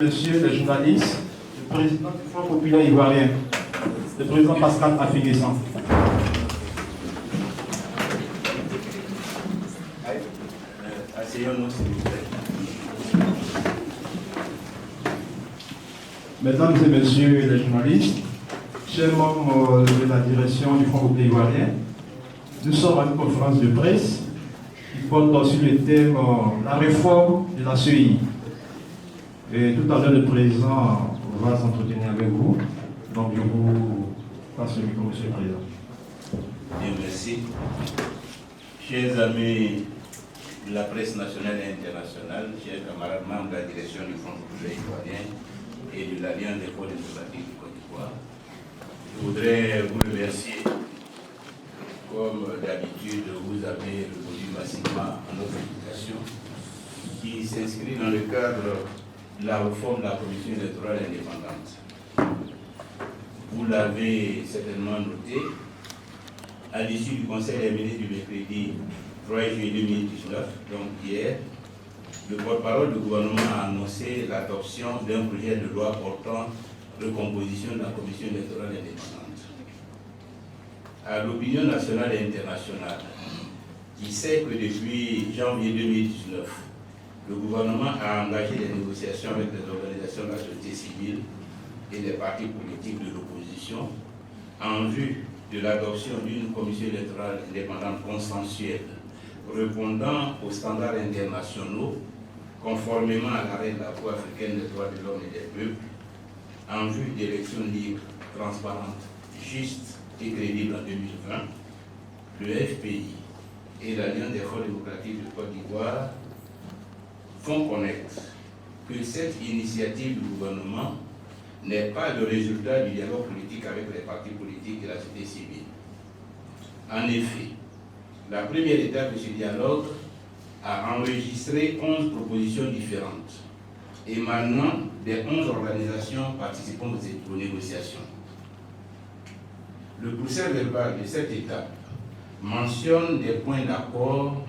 Monsieur le journaliste, le président du Front populaire ivoirien, le président Pascal Affi-Guessan. Asseyons-nous, s'il vous plaît. Mesdames et messieurs les journalistes, chers membres de la direction du Front populaire ivoirien, nous sommes à une conférence de presse qui porte sur le thème la réforme de la CEI. Et tout à l'heure, le président va s'entretenir avec vous. Donc, je vous passe le micro, monsieur le président. Bien, merci. Chers amis de la presse nationale et internationale, chers camarades membres de la direction du Front populaire ivoirien et de l'Alliance des forces démocratiques du Côte d'Ivoire, je voudrais vous remercier. Comme d'habitude, vous avez répondu massivement à notre invitation qui s'inscrit dans le cadre de la réforme de la Commission électorale indépendante. Vous l'avez certainement noté, à l'issue du Conseil des ministres du mercredi 3 juillet 2019, donc hier, le porte-parole du gouvernement a annoncé l'adoption d'un projet de loi portant recomposition de la Commission électorale indépendante. À l'opinion nationale et internationale, qui sait que depuis janvier 2019, le gouvernement a engagé des négociations avec les organisations de la société civile et les partis politiques de l'opposition en vue de l'adoption d'une commission électorale indépendante consensuelle répondant aux standards internationaux conformément à l'arrêt de la Cour africaine des droits de l'homme et des peuples en vue d'élections libres, transparentes, justes et crédibles en 2020, le FPI et l'Alliance des forces démocratiques de Côte d'Ivoire font connaître que cette initiative du gouvernement n'est pas le résultat du dialogue politique avec les partis politiques et la société civile. En effet, la première étape de ce dialogue a enregistré 11 propositions différentes, émanant des 11 organisations participant aux négociations. Le procès-verbal de cette étape mentionne des points d'accord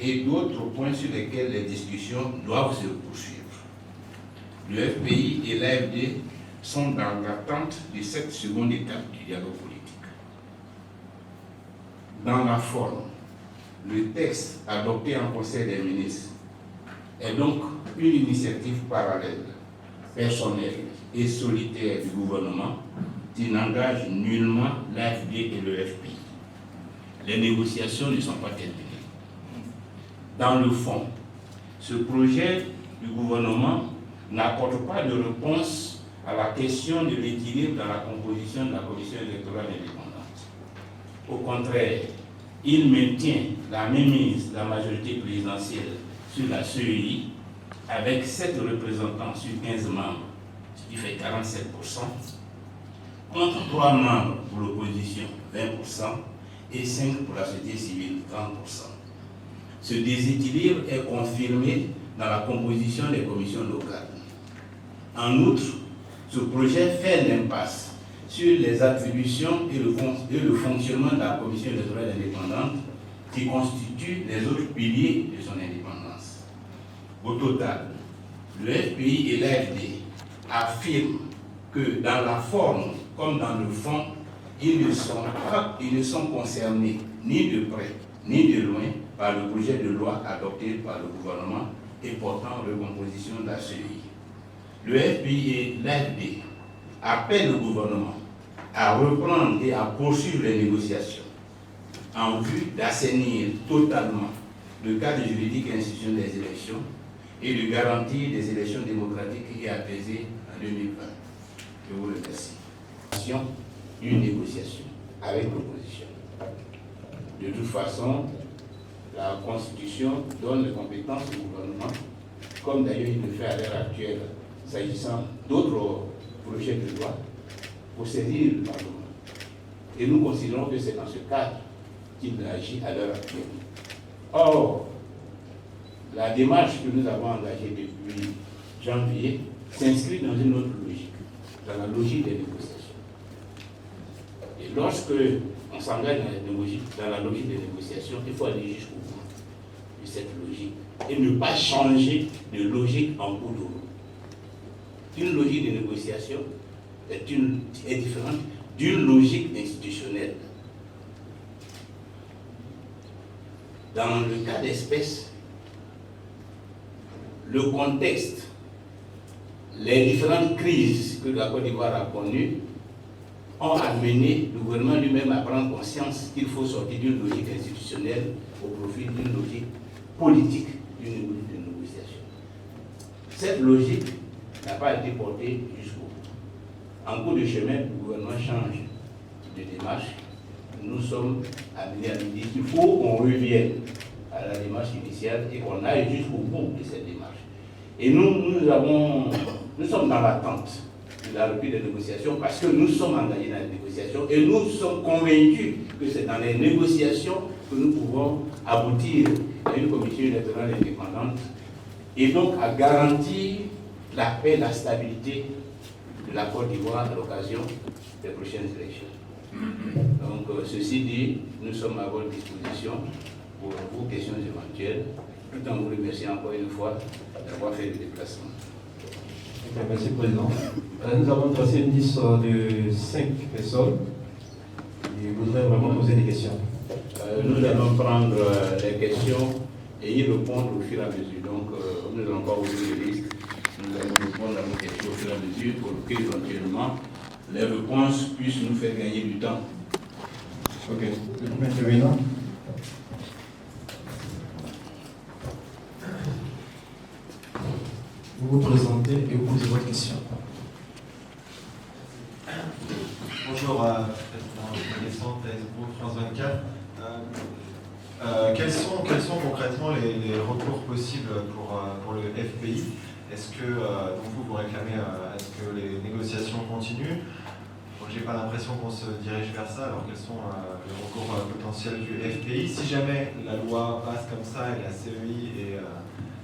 et d'autres points sur lesquels les discussions doivent se poursuivre. Le FPI et l'AFD sont dans l'attente de cette seconde étape du dialogue politique. Dans la forme, le texte adopté en Conseil des ministres est donc une initiative parallèle, personnelle et solitaire du gouvernement qui n'engage nullement l'AFD et le FPI. Les négociations ne sont pas terminées. Dans le fond, ce projet du gouvernement n'apporte pas de réponse à la question de l'équilibre dans la composition de la commission électorale indépendante. Au contraire, il maintient la mainmise de la majorité présidentielle sur la CEI avec 7 représentants sur 15 membres, ce qui fait 47%, contre 3 membres pour l'opposition, 20%, et 5 pour la société civile, 30%. Ce déséquilibre est confirmé dans la composition des commissions locales. En outre, ce projet fait l'impasse sur les attributions et le fonctionnement de la commission électorale indépendante qui constitue les autres piliers de son indépendance. Au total, le FPI et l'AFD affirment que dans la forme comme dans le fond, ils ne sont concernés ni de près ni de loin par le projet de loi adopté par le gouvernement et portant recomposition de la CEI. Le FPI et l'AFD appellent le gouvernement à reprendre et à poursuivre les négociations en vue d'assainir totalement le cadre juridique et institutionnel des élections et de garantir des élections démocratiques et apaisées en 2020. Je vous remercie. Une négociation avec l'opposition. De toute façon, la Constitution donne les compétences au gouvernement, comme d'ailleurs il le fait à l'heure actuelle, s'agissant d'autres projets de loi, pour saisir le Parlement. Et nous considérons que c'est dans ce cadre qu'il agit à l'heure actuelle. Or, la démarche que nous avons engagée depuis janvier s'inscrit dans une autre logique, dans la logique des négociations. Et lorsque on s'engage dans la logique des négociations, il faut aller jusqu'au bout de cette logique et ne pas changer de logique en cours de route. une logique de négociation est différente d'une logique institutionnelle. Dans le cas d'espèce, le contexte, les différentes crises que la Côte d'Ivoire a connues ont amené le gouvernement lui-même à prendre conscience qu'il faut sortir d'une logique institutionnelle au profit d'une logique politique, d'une logique de négociation. Cette logique n'a pas été portée jusqu'au bout. En cours de chemin, le gouvernement change de démarche. Nous sommes amenés à nous dire qu'il faut qu'on revienne à la démarche initiale et qu'on aille jusqu'au bout de cette démarche. Et nous sommes dans l'attente de la reprise des négociations parce que nous sommes engagés dans les négociations et nous sommes convaincus que c'est dans les négociations que nous pouvons aboutir à une commission électorale indépendante et donc à garantir la paix et la stabilité de la Côte d'Ivoire à l'occasion des prochaines élections. Donc, ceci dit, nous sommes à votre disposition pour vos questions éventuelles, tout en vous remerciant encore une fois d'avoir fait le déplacement. Merci, Président. Nous avons tracé une liste de 5 personnes qui voudraient vraiment poser des questions. Nous allons prendre les questions et y répondre au fur et à mesure. Donc, nous allons pas ouvrir les listes. Nous allons répondre à vos questions au fur et à mesure pour que, éventuellement, les réponses puissent nous faire gagner du temps. Ok. Le premier intervenant. Vous vous présentez et vous posez votre question. Bonjour, président Facebook France 24. Quels sont concrètement les recours possibles pour le FPI? Est-ce que, donc vous réclamez, est-ce que les négociations continuent? Je n'ai pas l'impression qu'on se dirige vers ça, alors quels sont les recours potentiels du FPI? Si jamais la loi passe comme ça et la CEI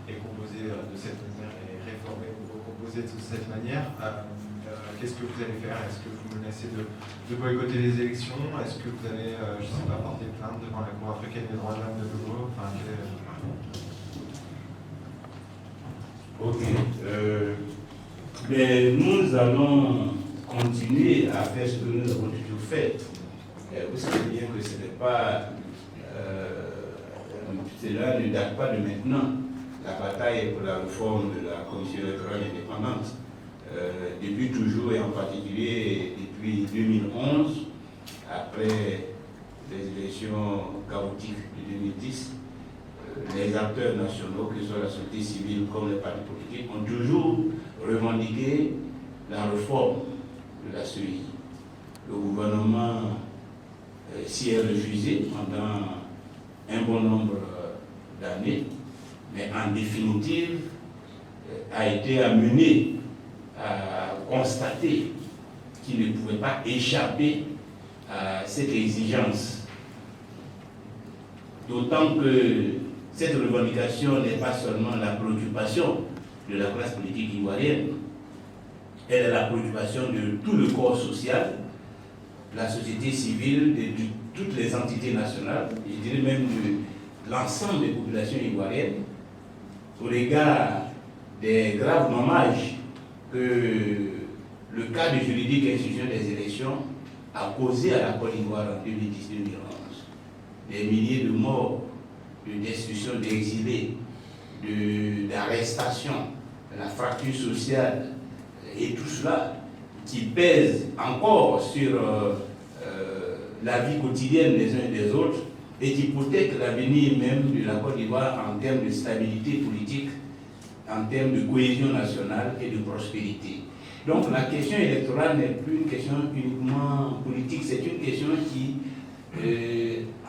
est composée de cette manière, est réformée ou recomposée de cette manière, qu'est-ce que vous allez faire? Est-ce que vous menacez de boycotter les élections? Est-ce que vous allez, je ne sais pas, porter plainte devant la Cour africaine des droits de l'homme de Togo? Enfin, Ok. Mais nous allons continuer à faire ce que nous avons toujours fait. Vous savez bien que ce n'est pas... cela ne date pas de maintenant. La bataille pour la réforme de la Commission électorale indépendante, depuis toujours et en particulier depuis 2011, après les élections chaotiques de 2010, les acteurs nationaux, que ce soit la société civile comme les partis politiques, ont toujours revendiqué la réforme de la CEI. Le gouvernement s'y est refusé pendant un bon nombre d'années, mais en définitive a été amené à constater qu'il ne pouvait pas échapper à cette exigence. D'autant que cette revendication n'est pas seulement la préoccupation de la classe politique ivoirienne, elle est la préoccupation de tout le corps social, la société civile, de toutes les entités nationales, je dirais même de l'ensemble des populations ivoiriennes, au regard des graves dommages que le cadre juridique et institutionnel des élections a causé à la Côte d'Ivoire en 2010-2011. Des milliers de morts, de destruction d'exilés, d'arrestations, la fracture sociale et tout cela qui pèse encore sur la vie quotidienne des uns et des autres et qui hypothèque l'avenir même de la Côte d'Ivoire en termes de stabilité politique, en termes de cohésion nationale et de prospérité. Donc la question électorale n'est plus une question uniquement politique, c'est une question qui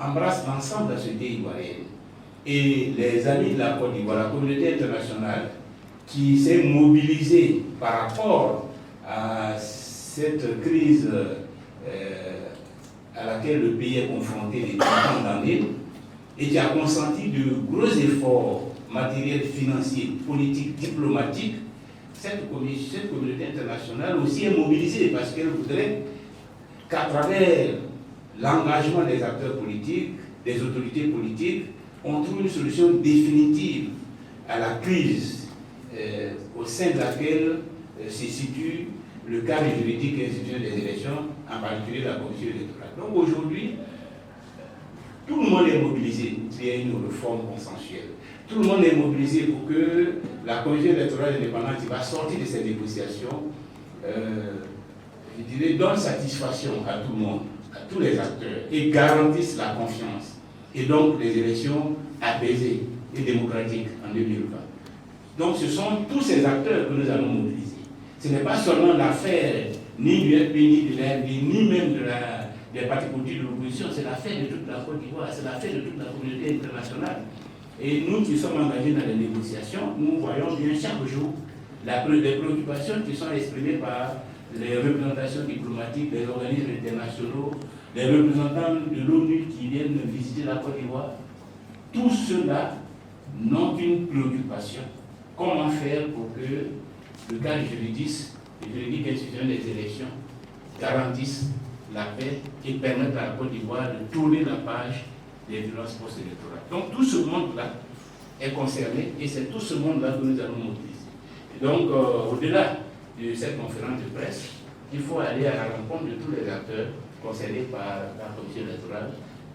embrasse l'ensemble de la société ivoirienne. Et les amis de la Côte d'Ivoire, la communauté internationale, qui s'est mobilisée par rapport à cette crise à laquelle le pays est confronté depuis tant d'années, et qui a consenti de gros efforts matériels, financiers, politiques, diplomatiques, cette communauté internationale aussi est mobilisée parce qu'elle voudrait qu'à travers l'engagement des acteurs politiques, des autorités politiques, on trouve une solution définitive à la crise au sein de laquelle se situe le cadre juridique et institutionnel des élections, en particulier la commission électorale. Donc aujourd'hui, tout le monde est mobilisé pour qu'il y ait une réforme consensuelle. Tout le monde est mobilisé pour que la commission électorale indépendante qui va sortir de ces négociations, je dirais, donne satisfaction à tout le monde, à tous les acteurs, et garantisse la confiance. Et donc les élections apaisées et démocratiques en 2020. Donc ce sont tous ces acteurs que nous allons mobiliser. Ce n'est pas seulement l'affaire ni du FP, ni de l'AFD, ni même des partis politiques de l'opposition, c'est l'affaire de toute la Côte d'Ivoire, c'est l'affaire de toute la communauté internationale. Et nous qui sommes engagés dans les négociations, nous voyons bien chaque jour les préoccupations qui sont exprimées par les représentations diplomatiques, les organismes internationaux, les représentants de l'ONU qui viennent visiter la Côte d'Ivoire. Tous ceux-là n'ont qu'une préoccupation. Comment faire pour que le cadre juridique institutionnel des élections garantisse la paix et permette à la Côte d'Ivoire de tourner la page des violences post-électorales. Donc tout ce monde-là est concerné et c'est tout ce monde-là que nous allons mobiliser. Et donc au-delà de cette conférence de presse, il faut aller à la rencontre de tous les acteurs concernés par la commission électorale,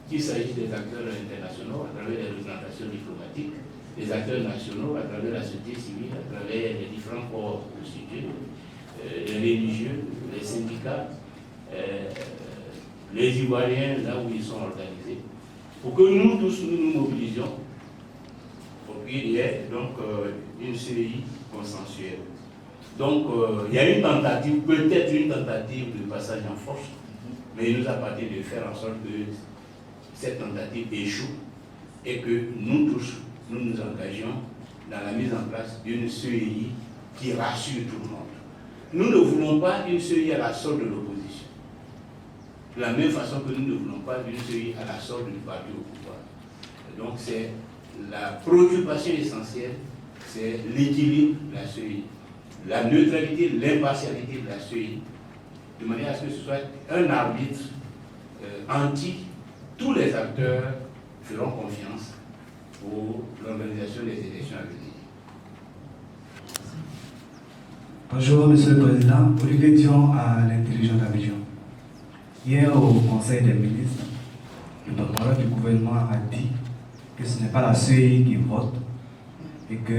qu'il s'agisse des acteurs internationaux à travers les représentations diplomatiques, des acteurs nationaux à travers la société civile, à travers les différents corps constitués, les religieux, les syndicats, les Ivoiriens là où ils sont organisés, pour que nous tous nous mobilisions pour qu'il y ait donc une CEI consensuelle. Donc il y a une tentative, peut-être une tentative de passage en force, mais il nous appartient de faire en sorte que cette tentative échoue et que nous tous, nous nous engageons dans la mise en place d'une CEI qui rassure tout le monde. Nous ne voulons pas une CEI à la solde de l'opposition. De la même façon que nous ne voulons pas d'une CEI à la solde du parti au pouvoir. Donc c'est la préoccupation essentielle, c'est l'équilibre de la CEI, la neutralité, l'impartialité de la CEI, de manière à ce que ce soit un arbitre anti. Tous les acteurs feront confiance pour l'organisation des élections à venir. Bonjour Monsieur le Président, Olivier Dion à l'intelligence d'Abidjan. Hier au Conseil des ministres, le porte-parole du gouvernement a dit que ce n'est pas la CEI qui vote et que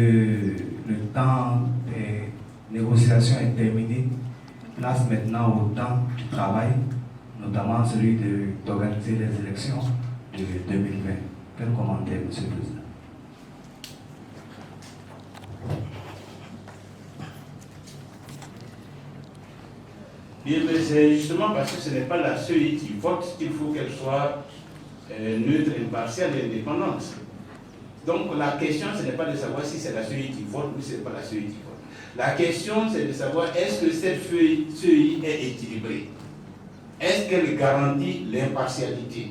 le temps des négociations est terminé. Place maintenant au temps du travail, notamment celui d'organiser les élections de 2020. Quel commentaire, Monsieur le Président? Bien, mais c'est justement parce que ce n'est pas la CEI qui vote qu'il faut qu'elle soit neutre, impartiale et indépendante. Donc la question, ce n'est pas de savoir si c'est la CEI qui vote ou si ce n'est pas la CEI qui vote. La question, c'est de savoir est-ce que cette CEI est équilibrée? Est-ce qu'elle garantit l'impartialité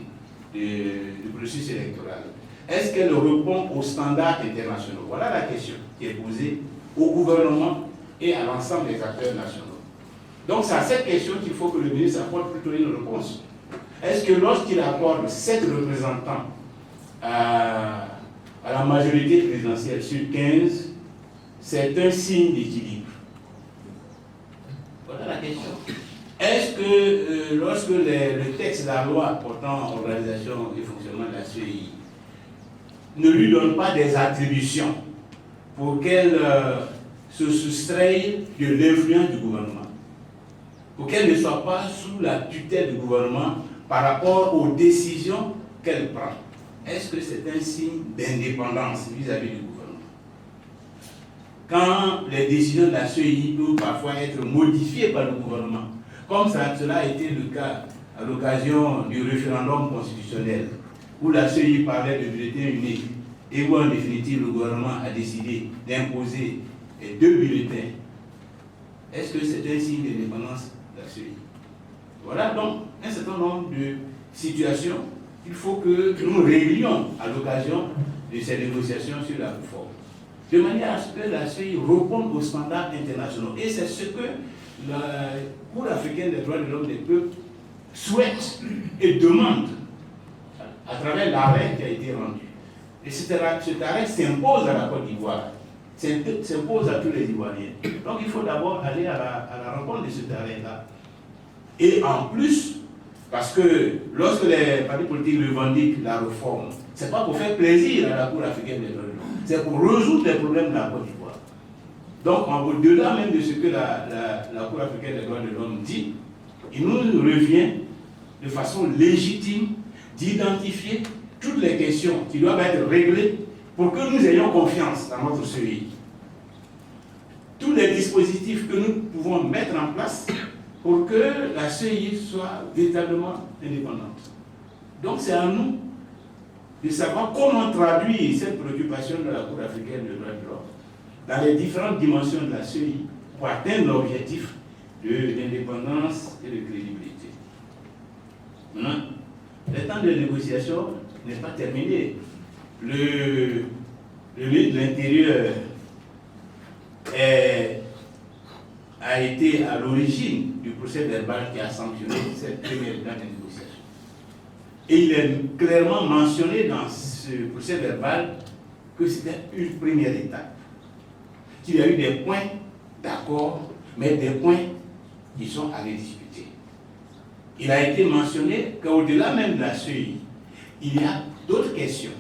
du processus électoral? Est-ce qu'elle répond aux standards internationaux? Voilà la question qui est posée au gouvernement et à l'ensemble des acteurs nationaux. Donc c'est à cette question qu'il faut que le ministre apporte plutôt une réponse. Est-ce que lorsqu'il accorde 7 représentants à la majorité présidentielle sur 15, c'est un signe d'équilibre? Voilà la question. Est-ce que lorsque le texte de la loi portant organisation et fonctionnement de la CEI ne lui donne pas des attributions pour qu'elle se soustraye de l'influence du gouvernement, pour qu'elle ne soit pas sous la tutelle du gouvernement par rapport aux décisions qu'elle prend? Est-ce que c'est un signe d'indépendance vis-à-vis du gouvernement? Quand les décisions de la CEI peuvent parfois être modifiées par le gouvernement, comme cela a été le cas à l'occasion du référendum constitutionnel, où la CEI parlait de bulletin unique et où en définitive le gouvernement a décidé d'imposer 2 bulletins, est-ce que c'est un signe d'indépendance de la CEI? Voilà donc un certain nombre de situations qu'il faut que nous réglions à l'occasion de ces négociations sur la réforme, de manière à ce que la CEI réponde aux standards internationaux. Et c'est ce que la Cour africaine des droits de l'homme des peuples souhaite et demande à travers l'arrêt qui a été rendu. Et cet arrêt s'impose à la Côte d'Ivoire s'impose à tous les Ivoiriens. Donc il faut d'abord aller à la rencontre de ce terrain-là. Et en plus, parce que lorsque les partis politiques revendiquent la réforme, ce n'est pas pour faire plaisir à la Cour africaine des droits de l'homme, c'est pour résoudre les problèmes de la Côte d'Ivoire. Donc, au-delà même de ce que la Cour africaine des droits de l'homme dit, il nous revient de façon légitime d'identifier toutes les questions qui doivent être réglées pour que nous ayons confiance dans notre CEI. Tous les dispositifs que nous pouvons mettre en place pour que la CEI soit véritablement indépendante. Donc c'est à nous de savoir comment traduire cette préoccupation de la Cour africaine des droits de l'homme dans les différentes dimensions de la CEI pour atteindre l'objectif d'indépendance et de crédibilité. Maintenant, le temps de négociation n'est pas terminé. Le ministre de l'Intérieur a été à l'origine du procès verbal qui a sanctionné cette première étape de négociation. Et il est clairement mentionné dans ce procès verbal que c'était une première étape. Qu'il y a eu des points d'accord, mais des points qui sont à rediscuter. Il a été mentionné qu'au-delà même de la CEI, il y a d'autres questions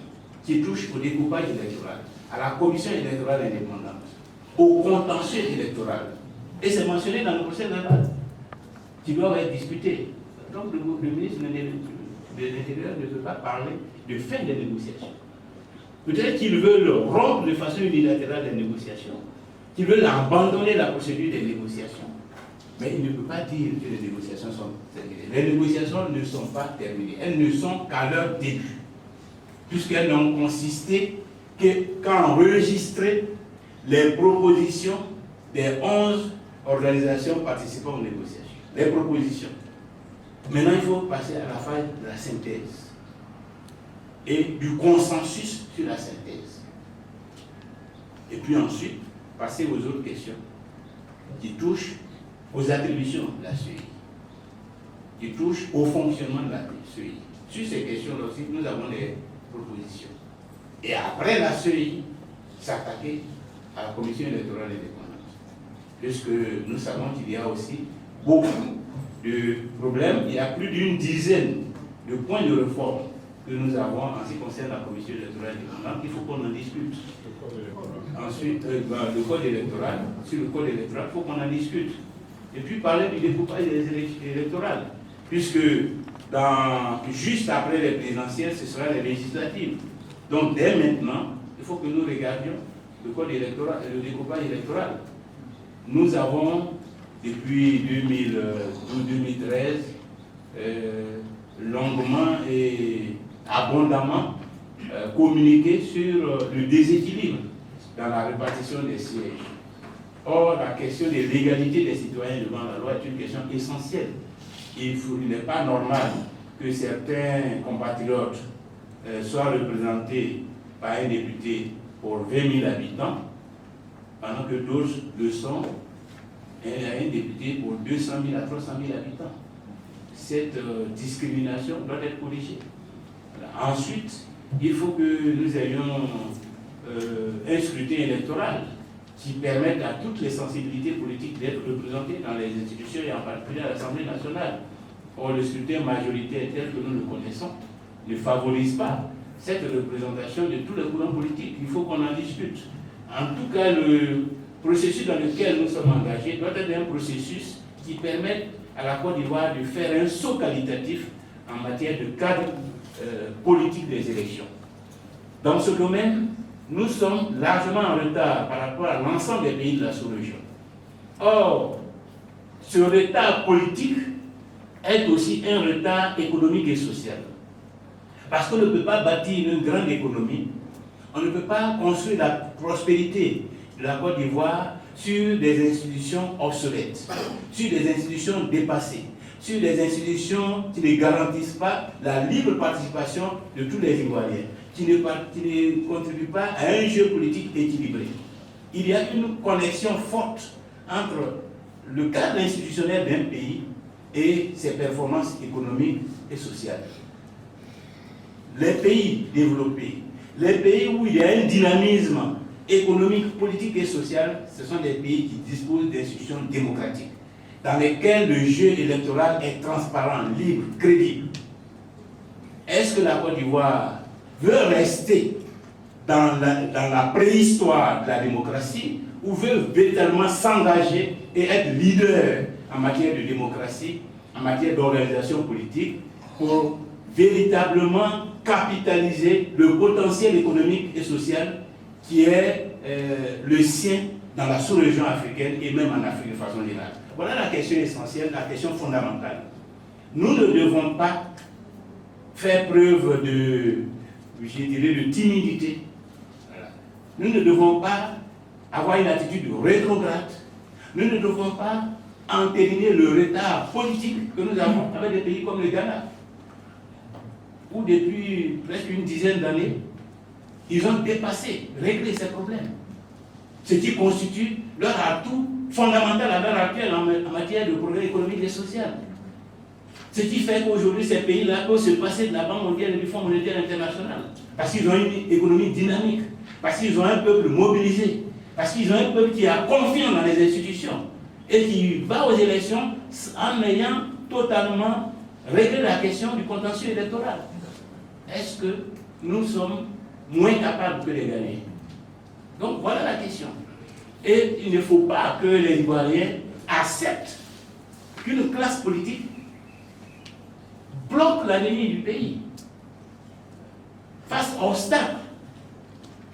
qui touchent au découpage électoral, à la commission électorale indépendante, au contentieux électoral. Et c'est mentionné dans le procès verbal qui doivent être discutés. Donc le ministre de l'Intérieur ne peut pas parler de fin des négociations. Peut-être qu'ils veulent rompre de façon unilatérale les négociations, qu'ils veulent abandonner la procédure des négociations. Mais il ne peut pas dire que les négociations sont terminées. Les négociations ne sont pas terminées. Elles ne sont qu'à leur début, puisqu'elles n'ont consisté qu'à enregistrer les propositions des 11 organisations participant aux négociations. Les propositions. Maintenant, il faut passer à la phase de la synthèse et du consensus sur la synthèse. Et puis ensuite, passer aux autres questions qui touchent aux attributions de la CEI, qui touchent au fonctionnement de la CEI. Sur ces questions-là aussi, nous avons des propositions. Et après la CEI, s'attaquer à la Commission électorale indépendante. Puisque nous savons qu'il y a aussi beaucoup de problèmes. Il y a plus d'une dizaine de points de réforme que nous avons en ce qui concerne la Commission électorale indépendante. Il faut qu'on en discute. Ensuite, le code électoral. Sur le code électoral, il faut qu'on en discute. Et puis parler du découpage des élections électorales. Puisque juste après les présidentielles, ce sera les législatives. Donc dès maintenant, il faut que nous regardions le code électoral et le découpage électoral. Nous avons, depuis 2012-2013, longuement et abondamment communiqué sur le déséquilibre dans la répartition des sièges. Or, la question de l'égalité des citoyens devant la loi est une question essentielle. Il n'est pas normal que certains compatriotes soient représentés par un député pour 20 000 habitants, pendant que d'autres le sont, et un député pour 200 000 à 300 000 habitants. Cette discrimination doit être corrigée. Voilà. Ensuite, il faut que nous ayons un scrutin électoral qui permette à toutes les sensibilités politiques d'être représentées dans les institutions et en particulier à l'Assemblée nationale. Or, le scrutin majoritaire tel que nous le connaissons ne favorise pas cette représentation de tous les courants politiques. Il faut qu'on en discute. En tout cas, le processus dans lequel nous sommes engagés doit être un processus qui permette à la Côte d'Ivoire de faire un saut qualitatif en matière de cadre politique des élections. Dans ce domaine, nous sommes largement en retard par rapport à l'ensemble des pays de la sous-région. Or, ce retard politique est aussi un retard économique et social. Parce qu'on ne peut pas bâtir une grande économie, on ne peut pas construire la prospérité de la Côte d'Ivoire sur des institutions obsolètes, sur des institutions dépassées, sur des institutions qui ne garantissent pas la libre participation de tous les Ivoiriens, qui ne contribuent pas à un jeu politique équilibré. Il y a une connexion forte entre le cadre institutionnel d'un pays et ses performances économiques et sociales. Les pays développés, les pays où il y a un dynamisme économique, politique et sociale, ce sont des pays qui disposent d'institutions démocratiques, dans lesquelles le jeu électoral est transparent, libre, crédible. Est-ce que la Côte d'Ivoire veut rester dans la préhistoire de la démocratie ou veut véritablement s'engager et être leader en matière de démocratie, en matière d'organisation politique, pour véritablement capitaliser le potentiel économique et social qui est le sien dans la sous-région africaine et même en Afrique de façon générale. Voilà la question essentielle, la question fondamentale. Nous ne devons pas faire preuve de, je dirais, de timidité. Voilà. Nous ne devons pas avoir une attitude rétrograde. Nous ne devons pas entériner le retard politique que nous avons avec des pays comme le Ghana, où depuis presque une dizaine d'années, ils ont dépassé, réglé ces problèmes. Ce qui constitue leur atout fondamental à l'heure actuelle en matière de progrès économique et social. Ce qui fait qu'aujourd'hui, ces pays-là peuvent se passer de la Banque mondiale et du Fonds monétaire international. Parce qu'ils ont une économie dynamique, parce qu'ils ont un peuple mobilisé, parce qu'ils ont un peuple qui a confiance dans les institutions et qui va aux élections en ayant totalement réglé la question du contentieux électoral. Est-ce que nous sommes moins capables que les Ghanéens? Donc voilà la question. Et il ne faut pas que les Ivoiriens acceptent qu'une classe politique bloque l'avenir du pays, fasse obstacle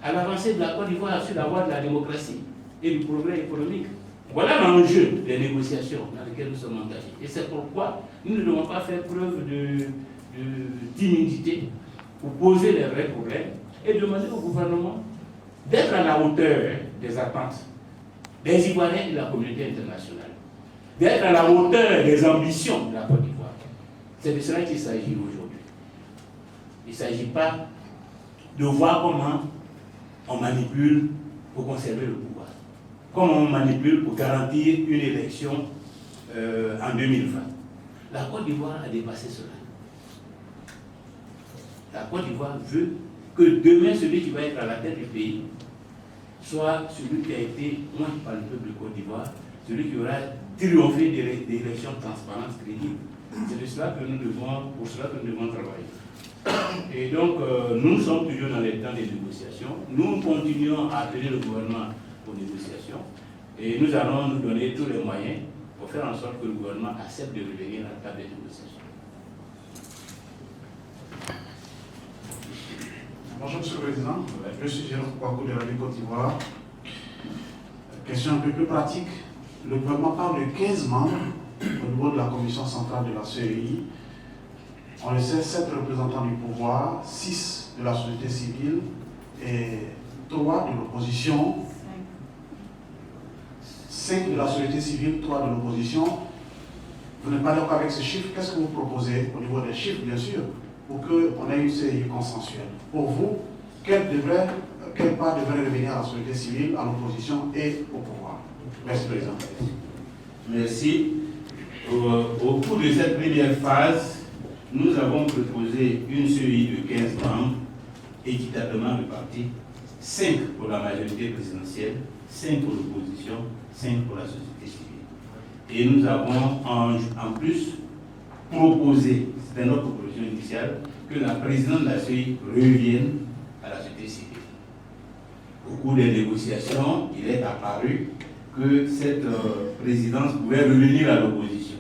à l'avancée de la Côte d'Ivoire sur la voie de la démocratie et du progrès économique. Voilà l'enjeu des négociations dans lesquelles nous sommes engagés. Et c'est pourquoi nous ne devons pas faire preuve de timidité pour poser les vrais problèmes et demander au gouvernement d'être à la hauteur des attentes des Ivoiriens et de la communauté internationale, d'être à la hauteur des ambitions de la Côte d'Ivoire. C'est de cela qu'il s'agit aujourd'hui. Il ne s'agit pas de voir comment on manipule pour conserver le pouvoir, comment on manipule pour garantir une élection en 2020. La Côte d'Ivoire a dépassé cela. La Côte d'Ivoire veut que demain, celui qui va être à la tête du pays soit celui qui a été oint par le peuple de Côte d'Ivoire, celui qui aura triomphé des élections transparentes, crédibles. C'est de cela que nous devons, pour cela que nous devons travailler. Et donc, nous sommes toujours dans les temps des négociations. Nous continuons à appeler le gouvernement aux négociations et nous allons nous donner tous les moyens pour faire en sorte que le gouvernement accepte de revenir à la table des négociations. Bonjour Monsieur le Président, je suis Jérôme Kouakou de la Côte d'Ivoire. Question un peu plus pratique. Le gouvernement parle de 15 membres au niveau de la commission centrale de la CEI. On le sait, 7 représentants du pouvoir, 6 de la société civile et 3 de l'opposition. 5 de la société civile, 3 de l'opposition. Vous n'êtes pas d'accord avec ce chiffre? Qu'est-ce que vous proposez au niveau des chiffres, bien sûr, pour qu'on ait une CEI consensuelle? Pour vous, quelle part devrait revenir à la société civile, à l'opposition et au pouvoir? Merci, Président. Merci. Au cours de cette première phase, nous avons proposé une CEI de 15 membres, équitablement répartis, 5 pour la majorité présidentielle, 5 pour l'opposition, 5 pour la société civile. Et nous avons en plus proposé, c'était notre proposition initiale, que la présidente de la CEI revienne à la société civile. Au cours des négociations, il est apparu que cette présidence pouvait revenir à l'opposition.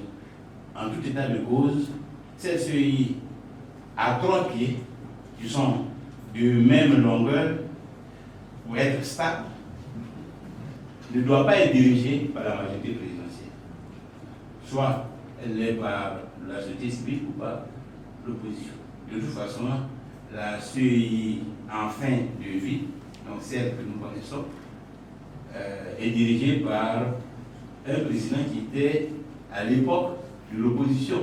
En tout état de cause, cette CEI a 3 pieds qui sont de même longueur pour être stable, ne doit pas être dirigée par la majorité présidentielle. Soit elle est par la société civile ou par l'opposition. De toute façon, la CEI en fin de vie, donc celle que nous connaissons, est dirigée par un président qui était à l'époque de l'opposition.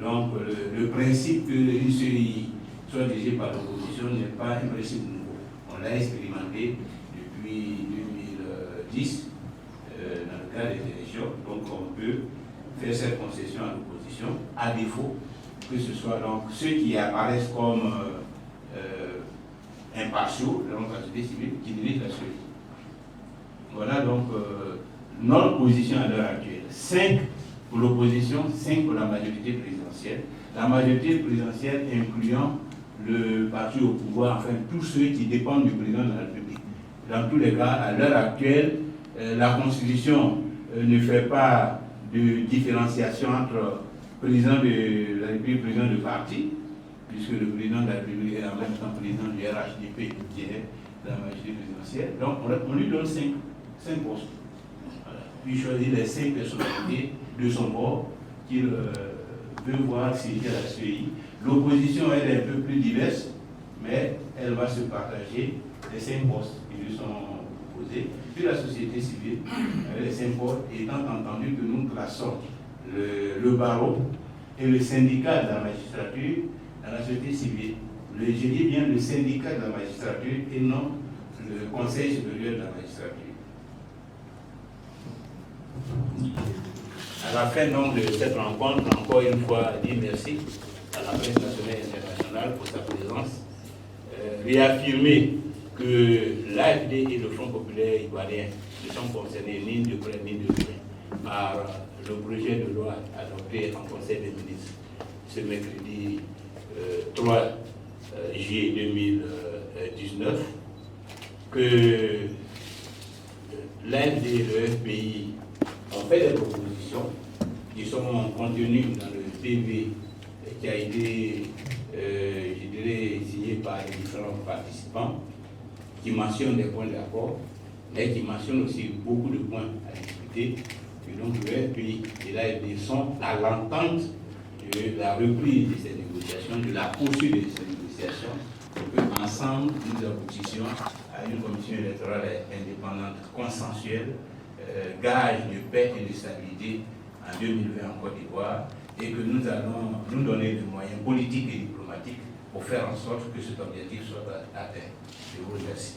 Donc le principe qu'une CEI soit dirigée par l'opposition n'est pas un principe nouveau. On l'a expérimenté depuis 2010 dans le cadre des élections. Donc on peut faire cette concession à l'opposition, à défaut que ce soit donc ceux qui apparaissent comme impartiaux dans la société civile qui dirigent la CEI. Voilà donc notre position à l'heure actuelle. 5 pour l'opposition, 5 pour la majorité présidentielle. La majorité présidentielle incluant le parti au pouvoir, enfin tous ceux qui dépendent du président de la République. Dans tous les cas, à l'heure actuelle, la Constitution ne fait pas de différenciation entre président de la République et président de parti, puisque le président de la République est en même temps président du RHDP, qui est la majorité présidentielle. Donc on lui donne 5 postes. Voilà. Puis il choisit les 5 personnalités de son bord qu'il veut voir siéger à la CEI. L'opposition, elle est un peu plus diverse, mais elle va se partager les 5 postes qui lui sont proposés. Puis la société civile, avec les 5 postes, étant entendu que nous classons le barreau et le syndicat de la magistrature dans la société civile. Je dis bien le syndicat de la magistrature et non le Conseil supérieur de la magistrature. À la fin donc de cette rencontre, encore une fois, dire merci à la presse nationale et internationale pour sa présence, réaffirmer que l'AFD et le Front populaire ivoirien ne sont concernés ni de près ni de loin par le projet de loi adopté en Conseil des ministres ce mercredi 3 juillet 2019, que l'AFD et le FPI ont fait des propositions qui sont contenues dans le PV qui a été, je dirais, signé par les différents participants, qui mentionnent des points d'accord, mais qui mentionnent aussi beaucoup de points à discuter. Et donc le FPI et l'AFD sont à l'entente de la reprise de ces négociations, de la poursuite de ces négociations, pour qu'ensemble nous aboutissions à une commission électorale indépendante consensuelle, gage de paix et de stabilité en 2020 en Côte d'Ivoire, et que nous allons nous donner les moyens politiques et diplomatiques pour faire en sorte que cet objectif soit atteint. Je vous remercie.